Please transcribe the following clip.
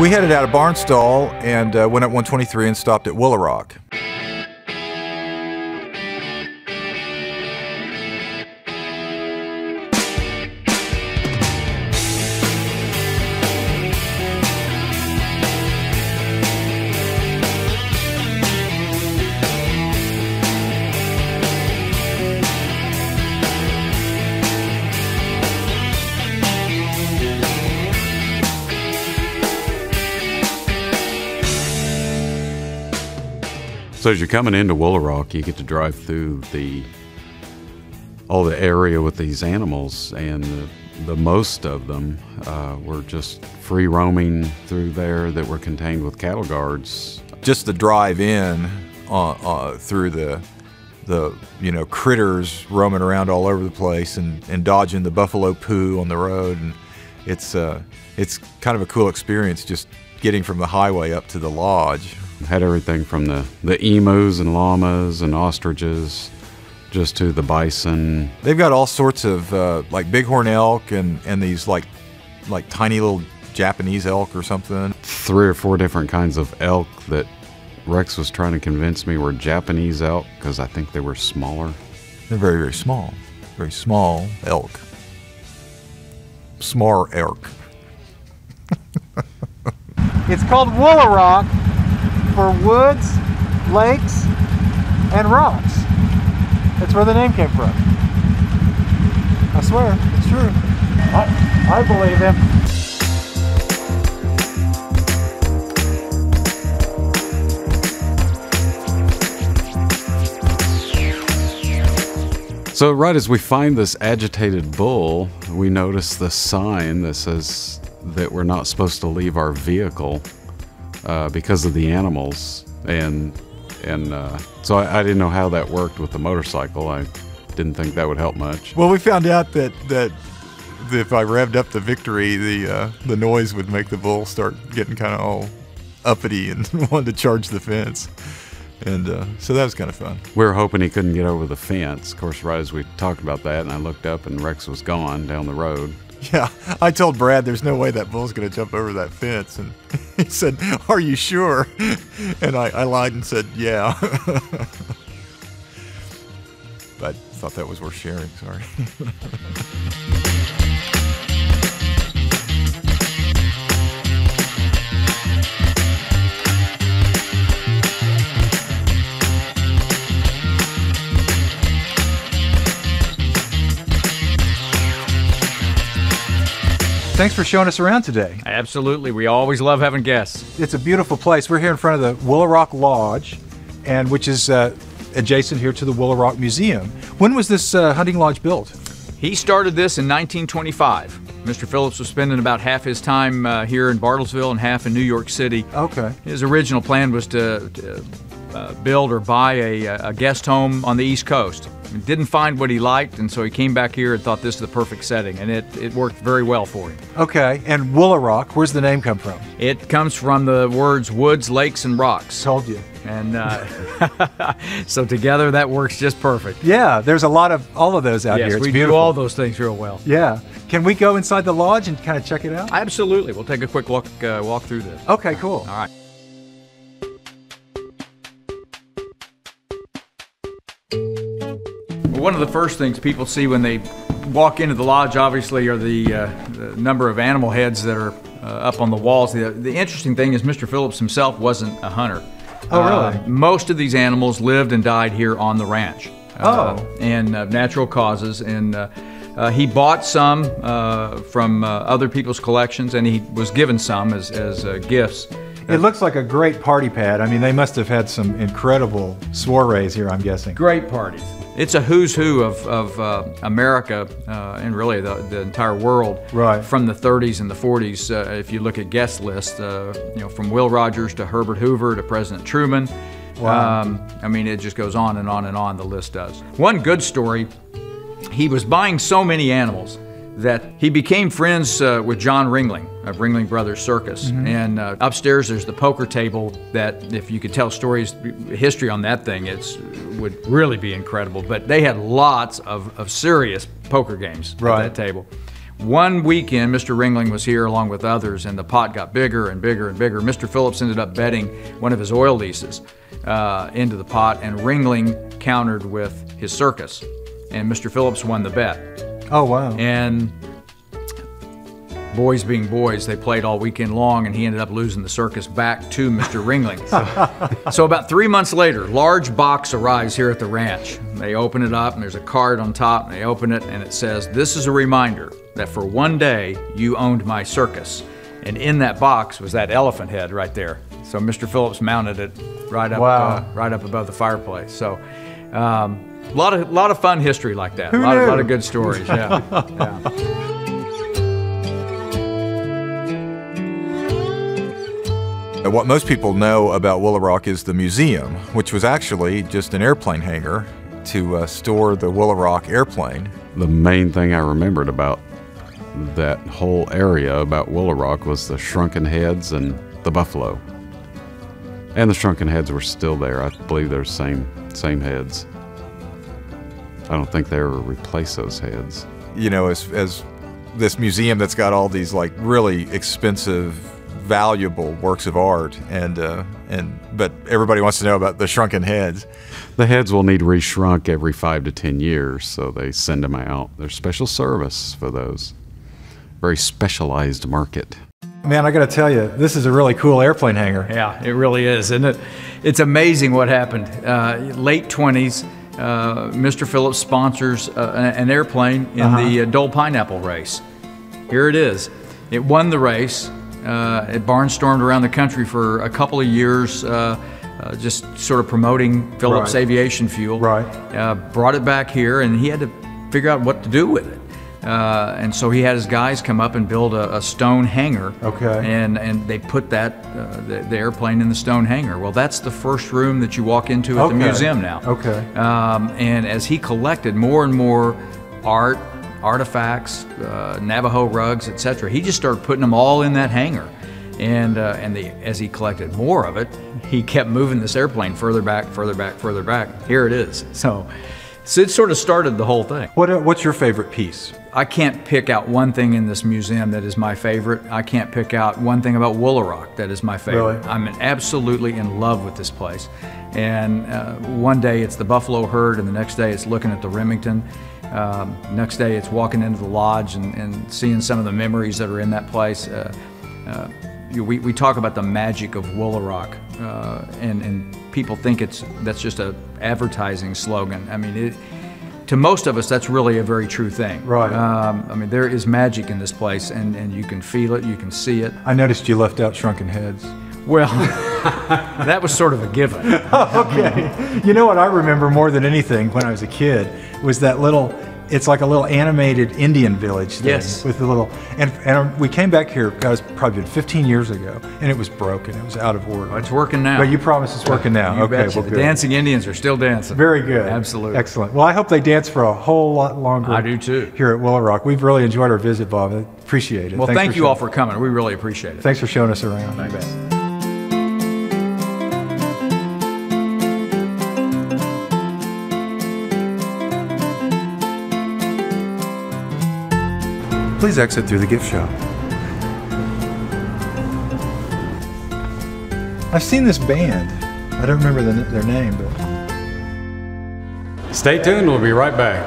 We headed out of Barnstall and went up 123 and stopped at Woolaroc. So as you're coming into Woolaroc, you get to drive through all the area with these animals, and the most of them were just free roaming through there that were contained with cattle guards. Just the drive in through the critters roaming around all over the place and dodging the buffalo poo on the road, and it's kind of a cool experience just getting from the highway up to the lodge. Had everything from the emus and llamas and ostriches just to the bison. They've got all sorts of like bighorn elk and these like tiny little Japanese elk or something. 3 or 4 different kinds of elk that Rex was trying to convince me were Japanese elk because I think they were smaller. They're very, very small. Very small elk. Small elk. It's called Woolaroc for woods, lakes, and rocks. That's where the name came from. I swear, it's true. I believe him. So right as we find this agitated bull, we notice the sign that says that we're not supposed to leave our vehicle because of the animals, and so I didn't know how that worked with the motorcycle. I didn't think that would help much. Well, we found out that if I revved up the Victory, the noise would make the bull start getting kind of all uppity and wanted to charge the fence, and so that was kind of fun. We were hoping he couldn't get over the fence. Of course, right as we talked about that, and I looked up and Rex was gone down the road. Yeah, I told Brad there's no way that bull's going to jump over that fence, and he said, "Are you sure?" And I lied and said, "Yeah." But I thought that was worth sharing, sorry. Thanks for showing us around today. Absolutely. We always love having guests. It's a beautiful place. We're here in front of the Woolaroc Lodge, and which is adjacent here to the Woolaroc Museum. When was this hunting lodge built? He started this in 1925. Mr. Phillips was spending about half his time here in Bartlesville and half in New York City. Okay. His original plan was to build or buy a guest home on the East Coast. He didn't find what he liked, and so he came back here and thought this is the perfect setting, and it worked very well for him. Okay, and Woolaroc, where's the name come from? It comes from the words woods, lakes, and rocks. Told you. And so together that works just perfect. Yeah, there's a lot of all of those out yes, here. It's we beautiful. do all those things real well. Yeah. Can we go inside the lodge and kind of check it out? Absolutely. We'll take a quick walk through this. Okay, cool. All right. One of the first things people see when they walk into the lodge, obviously, are the number of animal heads that are up on the walls. The interesting thing is Mr. Phillips himself wasn't a hunter. Oh, really? Most of these animals lived and died here on the ranch. And natural causes. And he bought some from other people's collections, and he was given some as gifts. It looks like a great party pad. I mean, they must have had some incredible soirees here, I'm guessing. Great parties. It's a who's who of America and really the entire world. Right. From the 30s and the 40s, if you look at guest lists, from Will Rogers to Herbert Hoover to President Truman. Wow. I mean, it just goes on and on and on, the list does. One good story, he was buying so many animals that he became friends with John Ringling of Ringling Brothers Circus. Mm-hmm. And upstairs there's the poker table that, if you could tell stories, history on that thing, would really be incredible. But they had lots of serious poker games right. at that table. One weekend, Mr. Ringling was here along with others, and the pot got bigger and bigger and bigger. Mr. Phillips ended up betting one of his oil leases into the pot, and Ringling countered with his circus, and Mr. Phillips won the bet. Oh, wow. And boys being boys, they played all weekend long, and he ended up losing the circus back to Mr. Ringling. So about 3 months later, large box arrives here at the ranch. They open it up, and there's a card on top, and they open it, and it says, "This is a reminder that for one day you owned my circus." And in that box was that elephant head right there. So Mr. Phillips mounted it right up, Wow. right up above the fireplace. So a lot of fun history like that. A Who lot knew? of good stories. Yeah. Yeah. What most people know about Woolaroc is the museum, which was actually just an airplane hangar to store the Woolaroc airplane. The main thing I remembered about that whole area about Woolaroc was the shrunken heads and the buffalo. And the shrunken heads were still there. I believe they're same heads. I don't think they ever replaced those heads. You know, as this museum that's got all these like really expensive, valuable works of art, but everybody wants to know about the shrunken heads. The heads will need reshrunk every 5 to 10 years, so they send them out. There's special service for those. Very specialized market. Man, I got to tell you, this is a really cool airplane hangar. Yeah, it really is, isn't it? It's amazing what happened. Late 20s, Mr. Phillips sponsors an airplane in the Dole Pineapple race. Here it is. It won the race. It barnstormed around the country for a couple of years, just sort of promoting Phillips Right. aviation fuel. Right. Brought it back here, and he had to figure out what to do with it. And so he had his guys come up and build a stone hangar. Okay. And they put that the airplane in the stone hangar. Well, that's the first room that you walk into at the museum now. Okay. And as he collected more and more art, artifacts, Navajo rugs, etc., he just started putting them all in that hangar. And as he collected more of it, he kept moving this airplane further back, further back, further back. Here it is. So it sort of started the whole thing. What's your favorite piece? I can't pick out one thing in this museum that is my favorite. I can't pick out one thing about Woolaroc that is my favorite. Really? I'm absolutely in love with this place. And one day it's the buffalo herd, and the next day it's looking at the Remington. Next day it's walking into the lodge and seeing some of the memories that are in that place. We talk about the magic of Woolaroc, and people think that's just an advertising slogan. I mean, to most of us, that's really a very true thing. Right. I mean, there is magic in this place, and you can feel it, you can see it. I noticed you left out shrunken heads. Well, that was sort of a given. Okay. You know what I remember more than anything when I was a kid was that little, it's like a little animated Indian village thing. Yes. With the little, and we came back here, guys, probably 15 years ago, and it was broken. It was out of order. Well, it's working now. But you promise it's working now. You Okay, betcha. well, The good. dancing Indians are still dancing. Very good. Absolutely. Excellent. Well, I hope they dance for a whole lot longer. I do too. Here at Woolaroc. We've really enjoyed our visit, Bob. I appreciate it. Well, Thanks thank for you all showing- for coming. We really appreciate it. Thanks for showing us around. You bet. Please exit through the gift shop. I've seen this band. I don't remember their name, but... Stay tuned, we'll be right back.